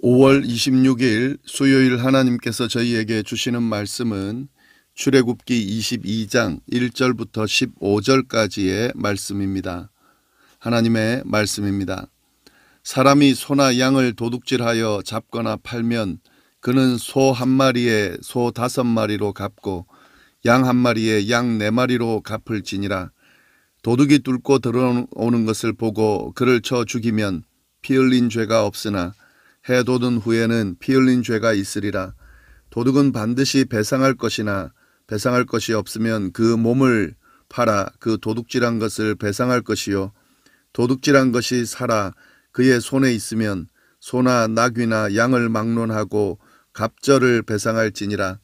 5월 26일 수요일 하나님께서 저희에게 주시는 말씀은 출애굽기 22장 1절부터 15절까지의 말씀입니다. 하나님의 말씀입니다. 사람이 소나 양을 도둑질하여 잡거나 팔면 그는 소 한 마리에 소 5마리로 갚고 양 한 마리에 양 4마리로 갚을지니라. 도둑이 뚫고 들어오는 것을 보고 그를 쳐 죽이면 피 흘린 죄가 없으나 해 돋은 후에는 피 흘린 죄가 있으리라. 도둑은 반드시 배상할 것이나 배상할 것이 없으면 그 몸을 팔아 그 도둑질한 것을 배상할 것이요, 도둑질한 것이 살아 그의 손에 있으면 소나 나귀나 양을 막론하고 갑절을 배상할지니라.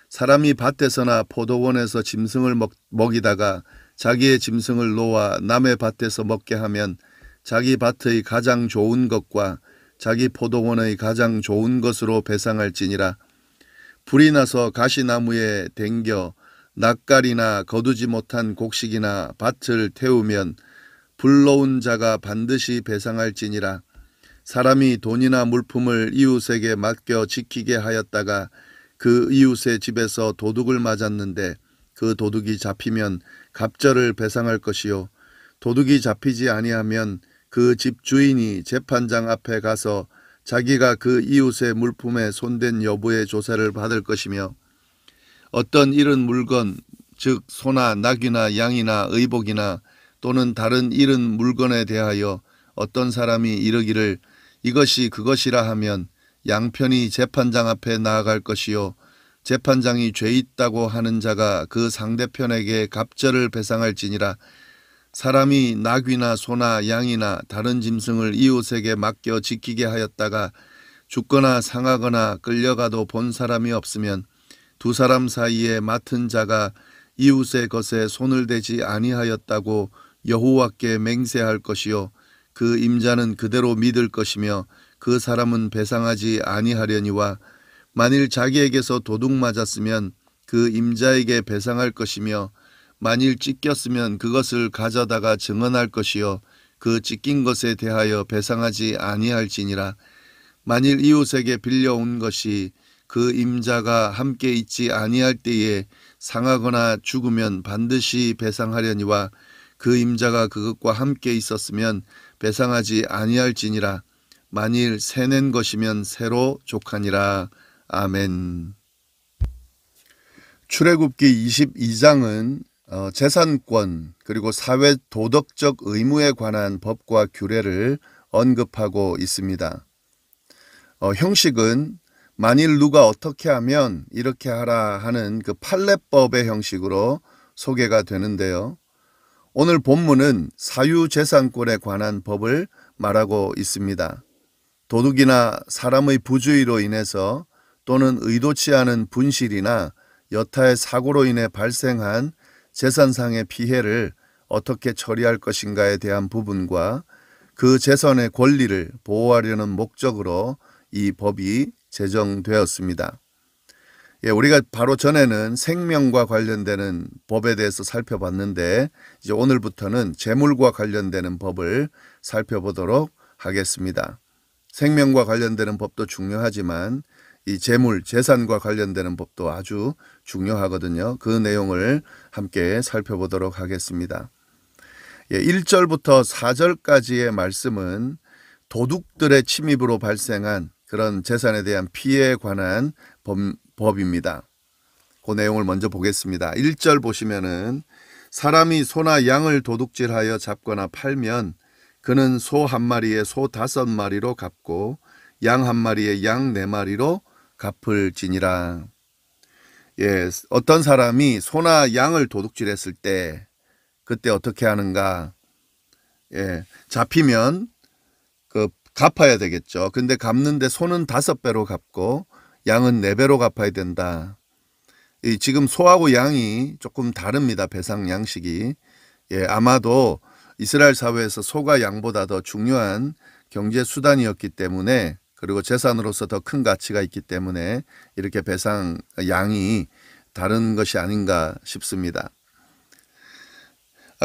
사람이 밭에서나 포도원에서 짐승을 먹이다가 자기의 짐승을 놓아 남의 밭에서 먹게 하면 자기 밭의 가장 좋은 것과 자기 포도원의 가장 좋은 것으로 배상할지니라. 불이 나서 가시나무에 댕겨 낯갈이나 거두지 못한 곡식이나 밭을 태우면 불러온 자가 반드시 배상할지니라. 사람이 돈이나 물품을 이웃에게 맡겨 지키게 하였다가 그 이웃의 집에서 도둑을 맞았는데 그 도둑이 잡히면 갑절을 배상할 것이요, 도둑이 잡히지 아니하면 그 집 주인이 재판장 앞에 가서 자기가 그 이웃의 물품에 손댄 여부의 조사를 받을 것이며, 어떤 잃은 물건, 즉 소나 나귀나 양이나 의복이나 또는 다른 잃은 물건에 대하여 어떤 사람이 이르기를 이것이 그것이라 하면 양편이 재판장 앞에 나아갈 것이요, 재판장이 죄 있다고 하는 자가 그 상대편에게 갑절을 배상할지니라. 사람이 나귀나 소나 양이나 다른 짐승을 이웃에게 맡겨 지키게 하였다가 죽거나 상하거나 끌려가도 본 사람이 없으면 두 사람 사이에 맡은 자가 이웃의 것에 손을 대지 아니하였다고 여호와께 맹세할 것이요, 그 임자는 그대로 믿을 것이며 그 사람은 배상하지 아니하려니와, 만일 자기에게서 도둑 맞았으면 그 임자에게 배상할 것이며 만일 찢겼으면 그것을 가져다가 증언할 것이요, 그 찢긴 것에 대하여 배상하지 아니할지니라. 만일 이웃에게 빌려온 것이 그 임자가 함께 있지 아니할 때에 상하거나 죽으면 반드시 배상하려니와, 그 임자가 그것과 함께 있었으면 배상하지 아니할지니라. 만일 새낸 것이면 새로 족하니라. 아멘. 출애굽기 22장은 재산권 그리고 사회 도덕적 의무에 관한 법과 규례를 언급하고 있습니다. 형식은 만일 누가 어떻게 하면 이렇게 하라 하는 그 판례법의 형식으로 소개가 되는데요. 오늘 본문은 사유재산권에 관한 법을 말하고 있습니다. 도둑이나 사람의 부주의로 인해서 또는 의도치 않은 분실이나 여타의 사고로 인해 발생한 재산상의 피해를 어떻게 처리할 것인가에 대한 부분과 그 재산의 권리를 보호하려는 목적으로 이 법이 제정되었습니다. 우리가 바로 전에는 생명과 관련되는 법에 대해서 살펴봤는데 이제 오늘부터는 재물과 관련되는 법을 살펴보도록 하겠습니다. 생명과 관련되는 법도 중요하지만 이 재물, 재산과 관련되는 법도 아주 중요하거든요. 그 내용을 함께 살펴보도록 하겠습니다. 1절부터 4절까지의 말씀은 도둑들의 침입으로 발생한 그런 재산에 대한 피해에 관한 법입니다. 그 내용을 먼저 보겠습니다. 1절 보시면은 사람이 소나 양을 도둑질하여 잡거나 팔면 그는 소 한 마리에 소 5마리로 갚고 양 한 마리에 양 4마리로 갚을지니라. 어떤 사람이 소나 양을 도둑질했을 때 그때 어떻게 하는가? 잡히면 갚아야 되겠죠. 근데 갚는데 소는 5배로 갚고 양은 4배로 갚아야 된다. 지금 소하고 양이 조금 다릅니다. 배상 양식이. 아마도 이스라엘 사회에서 소가 양보다 더 중요한 경제 수단이었기 때문에, 그리고 재산으로서 더 큰 가치가 있기 때문에 이렇게 배상 양이 다른 것이 아닌가 싶습니다.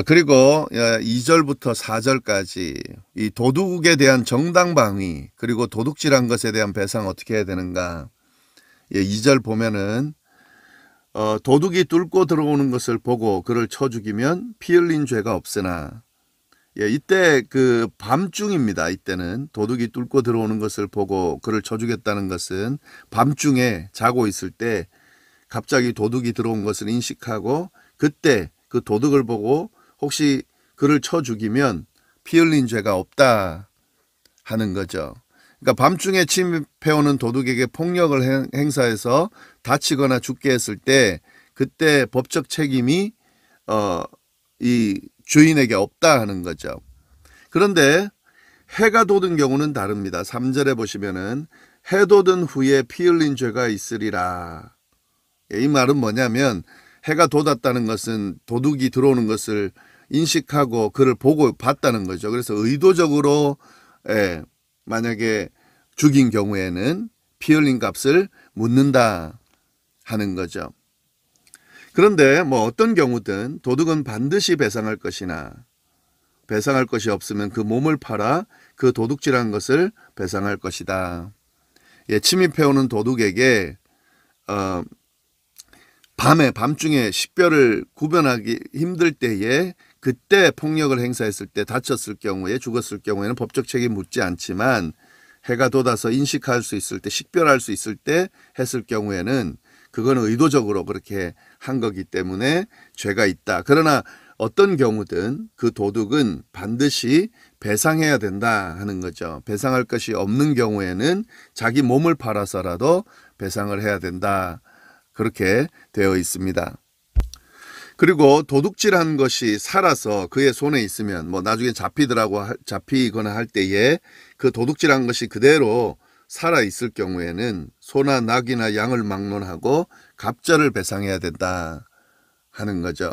그리고 2절부터 4절까지 이 도둑에 대한 정당방위 그리고 도둑질한 것에 대한 배상 어떻게 해야 되는가. 2절 보면은 도둑이 뚫고 들어오는 것을 보고 그를 쳐 죽이면 피 흘린 죄가 없으나, 이때 그 밤중입니다. 이때는 도둑이 뚫고 들어오는 것을 보고 그를 쳐 죽였다는 것은 밤중에 자고 있을 때 갑자기 도둑이 들어온 것을 인식하고 그때 그 도둑을 보고 혹시 그를 쳐 죽이면 피 흘린 죄가 없다 하는 거죠. 그러니까 밤중에 침입해오는 도둑에게 폭력을 행사해서 다치거나 죽게 했을 때 그때 법적 책임이 이 주인에게 없다 하는 거죠. 그런데 해가 돋은 경우는 다릅니다. 3절에 보시면은 해 돋은 후에 피 흘린 죄가 있으리라. 이 말은 뭐냐면 해가 돋았다는 것은 도둑이 들어오는 것을 인식하고 그를 보고 봤다는 거죠. 그래서 의도적으로 만약에 죽인 경우에는 피 흘린 값을 묻는다 하는 거죠. 그런데 뭐 어떤 경우든 도둑은 반드시 배상할 것이나 배상할 것이 없으면 그 몸을 팔아 그 도둑질한 것을 배상할 것이다. 침입해오는 도둑에게 밤중에 식별을 구별하기 힘들 때에 그때 폭력을 행사했을 때 다쳤을 경우에 죽었을 경우에는 법적 책임 묻지 않지만 해가 돋아서 인식할 수 있을 때 식별할 수 있을 때 했을 경우에는 그거는 의도적으로 그렇게 한 거기 때문에 죄가 있다. 그러나 어떤 경우든 그 도둑은 반드시 배상해야 된다 하는 거죠. 배상할 것이 없는 경우에는 자기 몸을 팔아서라도 배상을 해야 된다. 그렇게 되어 있습니다. 그리고 도둑질한 것이 살아서 그의 손에 있으면 뭐 나중에 잡히거나 할 때에 그 도둑질한 것이 그대로 살아 있을 경우에는 소나 낙이나 양을 막론하고 갑절을 배상해야 된다 하는 거죠.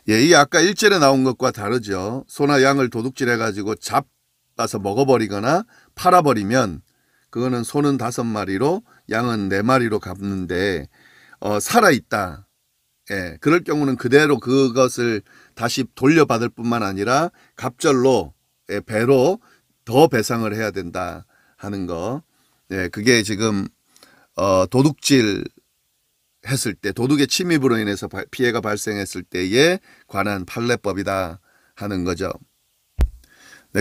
이 아까 1절에 나온 것과 다르죠. 소나 양을 도둑질해 가지고 잡아서 먹어버리거나 팔아버리면 그거는 소는 5마리로 양은 4마리로 갚는데 살아있다. 그럴 경우는 그대로 그것을 다시 돌려받을 뿐만 아니라 갑절로 배로 더 배상을 해야 된다 하는 거. 그게 지금 도둑질 했을 때 도둑의 침입으로 인해서 피해가 발생했을 때에 관한 판례법이다 하는 거죠.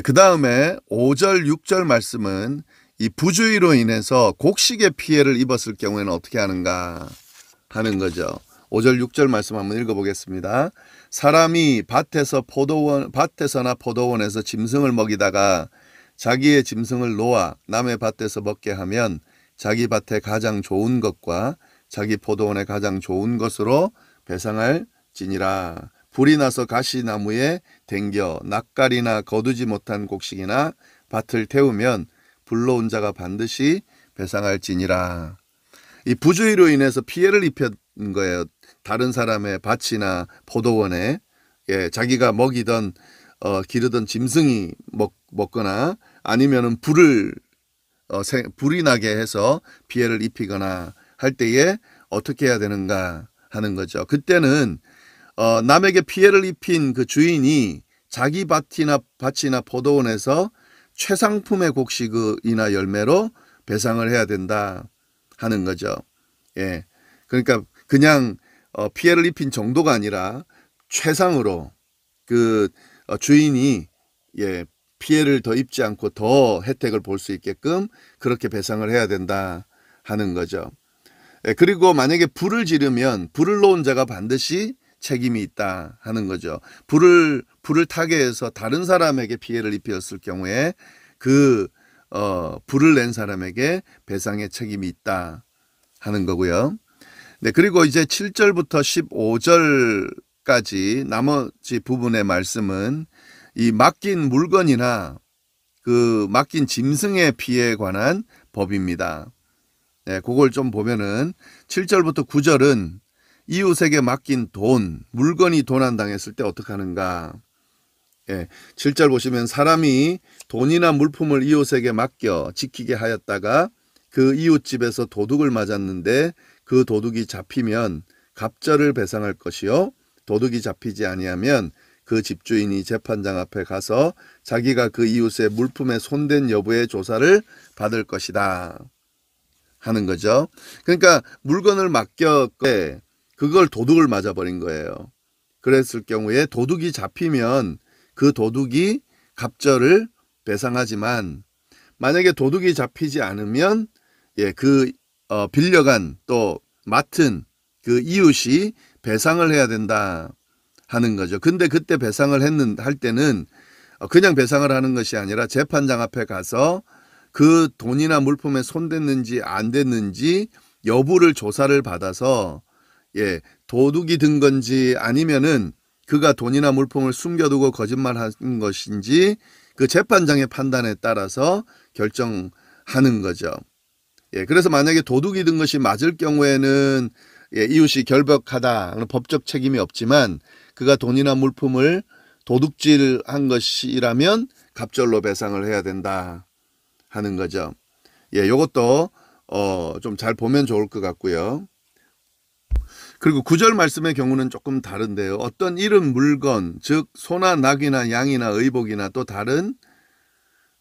그 다음에 5절 6절 말씀은 이 부주의로 인해서 곡식의 피해를 입었을 경우에는 어떻게 하는가 하는 거죠. 5절 6절 말씀 한번 읽어보겠습니다. 사람이 밭에서나 포도원에서 짐승을 먹이다가 자기의 짐승을 놓아 남의 밭에서 먹게 하면 자기 밭에 가장 좋은 것과 자기 포도원에 가장 좋은 것으로 배상할 지니라. 불이 나서 가시나무에 댕겨 낯가리나 거두지 못한 곡식이나 밭을 태우면 불러온 자가 반드시 배상할 지니라. 이 부주의로 인해서 피해를 입힌 거예요. 다른 사람의 밭이나 포도원에 자기가 먹이던 기르던 짐승이 먹거나 아니면은 불이 나게 해서 피해를 입히거나 할 때에 어떻게 해야 되는가 하는 거죠. 그때는 남에게 피해를 입힌 그 주인이 자기 밭이나 포도원에서 최상품의 곡식이나 열매로 배상을 해야 된다 하는 거죠. 그러니까 그냥 피해를 입힌 정도가 아니라 최상으로 그 주인이 피해를 더 입지 않고 더 혜택을 볼 수 있게끔 그렇게 배상을 해야 된다 하는 거죠. 그리고 만약에 불을 지르면 불을 놓은 자가 반드시 책임이 있다 하는 거죠. 불을 타게 해서 다른 사람에게 피해를 입혔을 경우에 그 불을 낸 사람에게 배상의 책임이 있다 하는 거고요. 그리고 이제 7절부터 15절까지 나머지 부분의 말씀은 이 맡긴 물건이나 그 맡긴 짐승의 피해에 관한 법입니다. 그걸 좀 보면은 7절부터 9절은 이웃에게 맡긴 물건이 도난당했을 때 어떻게 하는가. 7절 보시면 사람이 돈이나 물품을 이웃에게 맡겨 지키게 하였다가 그 이웃집에서 도둑을 맞았는데 그 도둑이 잡히면 갑절을 배상할 것이요 도둑이 잡히지 아니하면 그 집주인이 재판장 앞에 가서 자기가 그 이웃의 물품에 손댄 여부의 조사를 받을 것이다 하는 거죠. 그러니까 물건을 맡겼는데 그걸 도둑을 맞아버린 거예요. 그랬을 경우에 도둑이 잡히면 그 도둑이 갑절을 배상하지만 만약에 도둑이 잡히지 않으면 그 빌려간 또 맡은 그 이웃이 배상을 해야 된다 하는 거죠. 근데 그때 배상을 할 때는 그냥 배상을 하는 것이 아니라 재판장 앞에 가서 그 돈이나 물품에 손댔는지 안 됐는지 여부를 조사를 받아서 도둑이 든 건지 아니면은 그가 돈이나 물품을 숨겨두고 거짓말한 것인지 그 재판장의 판단에 따라서 결정하는 거죠. 그래서 만약에 도둑이 든 것이 맞을 경우에는 이웃이 결백하다, 법적 책임이 없지만 그가 돈이나 물품을 도둑질한 것이라면 갑절로 배상을 해야 된다 하는 거죠. 요것도 좀 잘 보면 좋을 것 같고요. 그리고 9절 말씀의 경우는 조금 다른데요. 어떤 이른 물건, 즉 소나 낙이나 양이나 의복이나 또 다른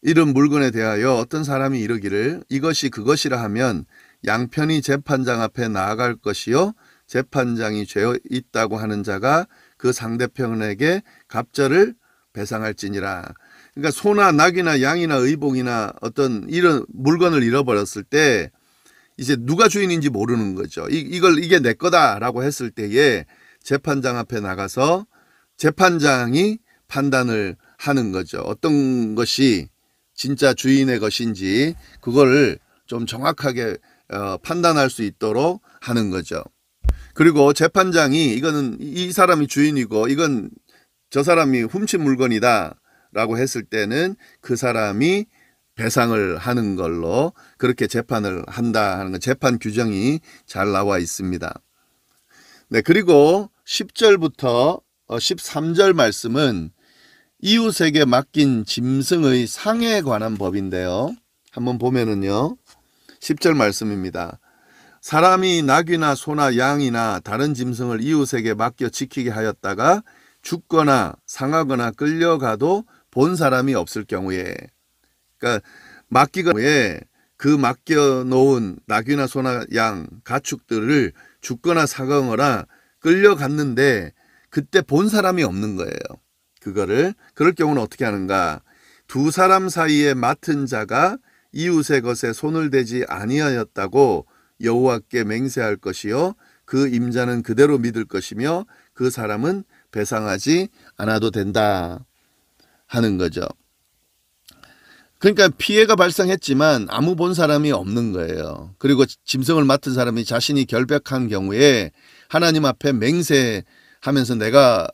이른 물건에 대하여 어떤 사람이 이르기를 이것이 그것이라 하면 양편이 재판장 앞에 나아갈 것이요 재판장이 죄 있다고 하는 자가 그 상대편에게 갑절을 배상할지니라. 그러니까 소나 낙이나 양이나 의복이나 어떤 이런 물건을 잃어버렸을 때 이제 누가 주인인지 모르는 거죠. 이게 내 거다라고 했을 때에 재판장 앞에 나가서 재판장이 판단을 하는 거죠. 어떤 것이 진짜 주인의 것인지 그거를 좀 정확하게 판단할 수 있도록 하는 거죠. 그리고 재판장이 이거는 이 사람이 주인이고 이건 저 사람이 훔친 물건이다 라고 했을 때는 그 사람이 배상을 하는 걸로 그렇게 재판을 한다 하는 건 재판 규정이 잘 나와 있습니다. 네, 그리고 10절부터 13절 말씀은 이웃에게 맡긴 짐승의 상에 관한 법인데요. 한번 보면은요. 10절 말씀입니다. 사람이 낙이나 소나 양이나 다른 짐승을 이웃에게 맡겨 지키게 하였다가 죽거나 상하거나 끌려가도 본 사람이 없을 경우에, 그러니까 맡기가 그 맡겨놓은 낙이나 소나 양 가축들을 죽거나 사거나 끌려갔는데 그때 본 사람이 없는 거예요. 그럴 경우는 어떻게 하는가? 두 사람 사이에 맡은 자가 이웃의 것에 손을 대지 아니하였다고 여호와께 맹세할 것이요 그 임자는 그대로 믿을 것이며 그 사람은 배상하지 않아도 된다 하는 거죠. 그러니까 피해가 발생했지만 아무 본 사람이 없는 거예요. 그리고 짐승을 맡은 사람이 자신이 결백한 경우에 하나님 앞에 맹세하면서 내가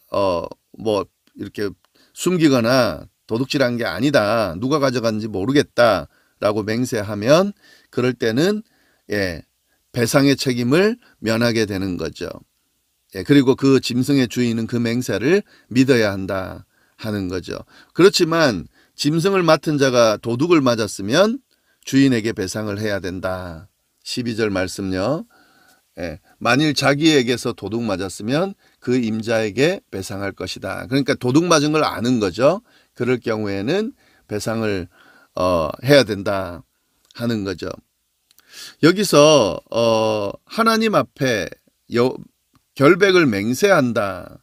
뭐 이렇게 숨기거나 도둑질한 게 아니다. 누가 가져갔는지 모르겠다라고 맹세하면 그럴 때는 배상의 책임을 면하게 되는 거죠. 그리고 그 짐승의 주인은 그 맹세를 믿어야 한다 하는 거죠. 그렇지만 짐승을 맡은 자가 도둑을 맞았으면 주인에게 배상을 해야 된다. 12절 말씀요. 만일 자기에게서 도둑 맞았으면 그 임자에게 배상할 것이다. 그러니까 도둑 맞은 걸 아는 거죠. 그럴 경우에는 배상을 해야 된다 하는 거죠. 여기서 하나님 앞에 결백을 맹세한다.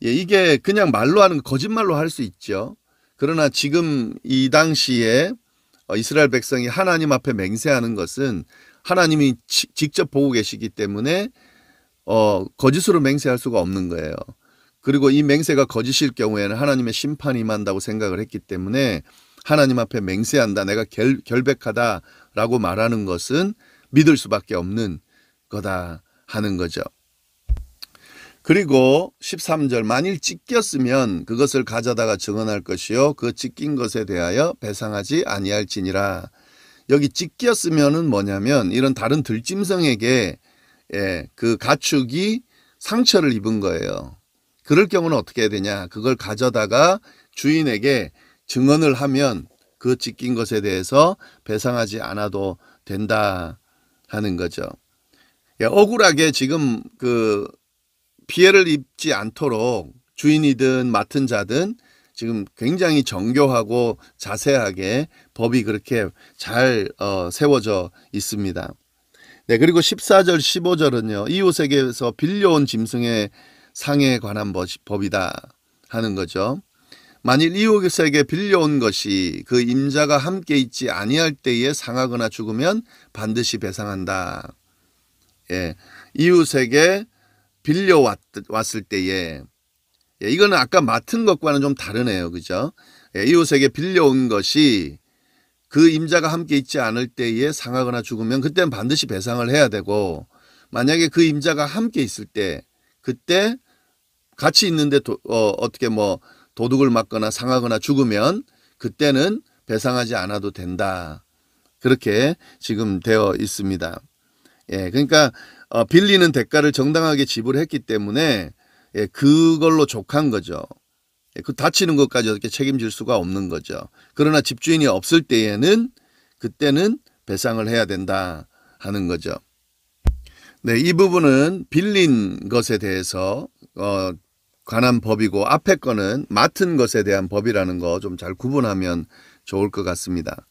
이게 그냥 말로 하는 거짓말로 할 수 있죠. 그러나 지금 이 당시에 이스라엘 백성이 하나님 앞에 맹세하는 것은 하나님이 직접 보고 계시기 때문에 거짓으로 맹세할 수가 없는 거예요. 그리고 이 맹세가 거짓일 경우에는 하나님의 심판이 임한다고 생각을 했기 때문에 하나님 앞에 맹세한다. 내가 결백하다라고 말하는 것은 믿을 수밖에 없는 거다 하는 거죠. 그리고 13절 만일 찢겼으면 그것을 가져다가 증언할 것이요 그 찢긴 것에 대하여 배상하지 아니할지니라. 여기 찢겼으면은 뭐냐면 이런 다른 들짐승에게 그 가축이 상처를 입은 거예요. 그럴 경우는 어떻게 해야 되냐? 그걸 가져다가 주인에게 증언을 하면 그 찢긴 것에 대해서 배상하지 않아도 된다 하는 거죠. 억울하게 지금 그 피해를 입지 않도록 주인이든 맡은 자든 지금 굉장히 정교하고 자세하게 법이 그렇게 잘 세워져 있습니다. 네, 그리고 14절 15절은요. 이웃에게서 빌려온 짐승의 상에 관한 법이다 하는 거죠. 만일 이웃에게 빌려온 것이 그 임자가 함께 있지 아니할 때에 상하거나 죽으면 반드시 배상한다. 예, 이웃에게 빌려왔을 때에, 예, 이거는 아까 맡은 것과는 좀 다르네요. 그죠? 예, 이웃에게 빌려온 것이 그 임자가 함께 있지 않을 때에 상하거나 죽으면 그때는 반드시 배상을 해야 되고, 만약에 그 임자가 함께 있을 때, 그때 같이 있는데 어떻게 뭐 도둑을 맞거나 상하거나 죽으면 그때는 배상하지 않아도 된다. 그렇게 지금 되어 있습니다. 예, 그러니까 빌리는 대가를 정당하게 지불했기 때문에, 예, 그걸로 족한 거죠. 예, 그 다치는 것까지 어떻게 책임질 수가 없는 거죠. 그러나 집주인이 없을 때에는 그때는 배상을 해야 된다 하는 거죠. 네, 이 부분은 빌린 것에 대해서 관한 법이고, 앞에 거는 맡은 것에 대한 법이라는 거 좀 잘 구분하면 좋을 것 같습니다.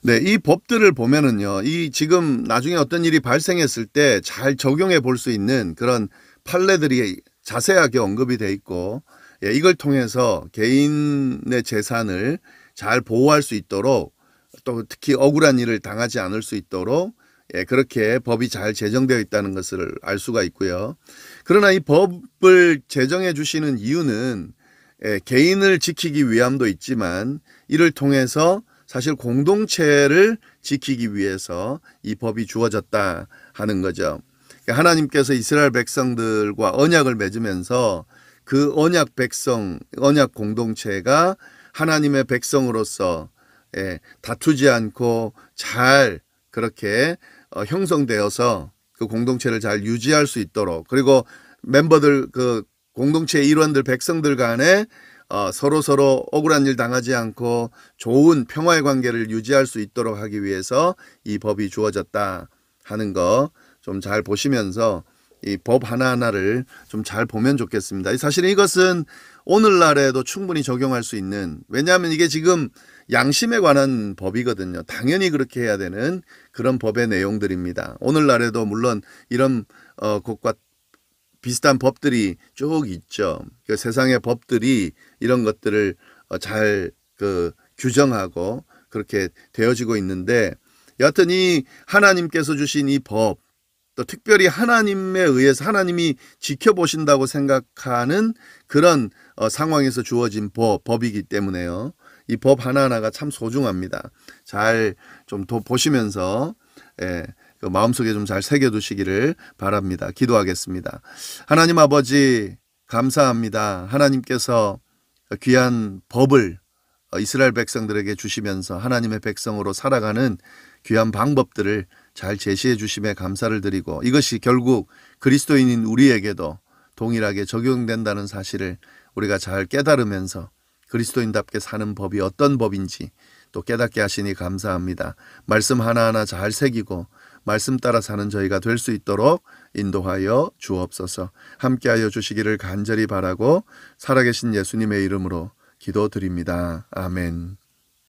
네, 이 법들을 보면은요, 이 지금 나중에 어떤 일이 발생했을 때 잘 적용해 볼 수 있는 그런 판례들이 자세하게 언급이 돼 있고, 예, 이걸 통해서 개인의 재산을 잘 보호할 수 있도록, 또 특히 억울한 일을 당하지 않을 수 있도록, 예, 그렇게 법이 잘 제정되어 있다는 것을 알 수가 있고요. 그러나 이 법을 제정해 주시는 이유는, 예, 개인을 지키기 위함도 있지만 이를 통해서 사실 공동체를 지키기 위해서 이 법이 주어졌다 하는 거죠. 하나님께서 이스라엘 백성들과 언약을 맺으면서 그 언약 백성, 언약 공동체가 하나님의 백성으로서, 예, 다투지 않고 잘 그렇게 형성되어서 그 공동체를 잘 유지할 수 있도록, 그리고 멤버들, 그 공동체의 일원들, 백성들 간에 서로 억울한 일 당하지 않고 좋은 평화의 관계를 유지할 수 있도록 하기 위해서 이 법이 주어졌다 하는 거 좀 잘 보시면서 이 법 하나하나를 좀 잘 보면 좋겠습니다. 사실 이것은 오늘날에도 충분히 적용할 수 있는, 왜냐하면 이게 지금 양심에 관한 법이거든요. 당연히 그렇게 해야 되는 그런 법의 내용들입니다. 오늘날에도 물론 이런 것과 비슷한 법들이 쭉 있죠. 그 세상의 법들이 이런 것들을 잘 규정하고 그렇게 되어지고 있는데, 여하튼 이 하나님께서 주신 이 법, 또 특별히 하나님에 의해서 하나님이 지켜보신다고 생각하는 그런 상황에서 주어진 법이기 때문에요. 이 법 하나하나가 참 소중합니다. 잘 좀 보시면서, 예, 그 마음속에 좀 잘 새겨두시기를 바랍니다. 기도하겠습니다. 하나님 아버지, 감사합니다. 하나님께서 귀한 법을 이스라엘 백성들에게 주시면서 하나님의 백성으로 살아가는 귀한 방법들을 잘 제시해 주심에 감사를 드리고, 이것이 결국 그리스도인인 우리에게도 동일하게 적용된다는 사실을 우리가 잘 깨달으면서 그리스도인답게 사는 법이 어떤 법인지 또 깨닫게 하시니 감사합니다. 말씀 하나하나 잘 새기고 말씀 따라 사는 저희가 될 수 있도록 인도하여 주옵소서. 함께하여 주시기를 간절히 바라고 살아계신 예수님의 이름으로 기도드립니다. 아멘.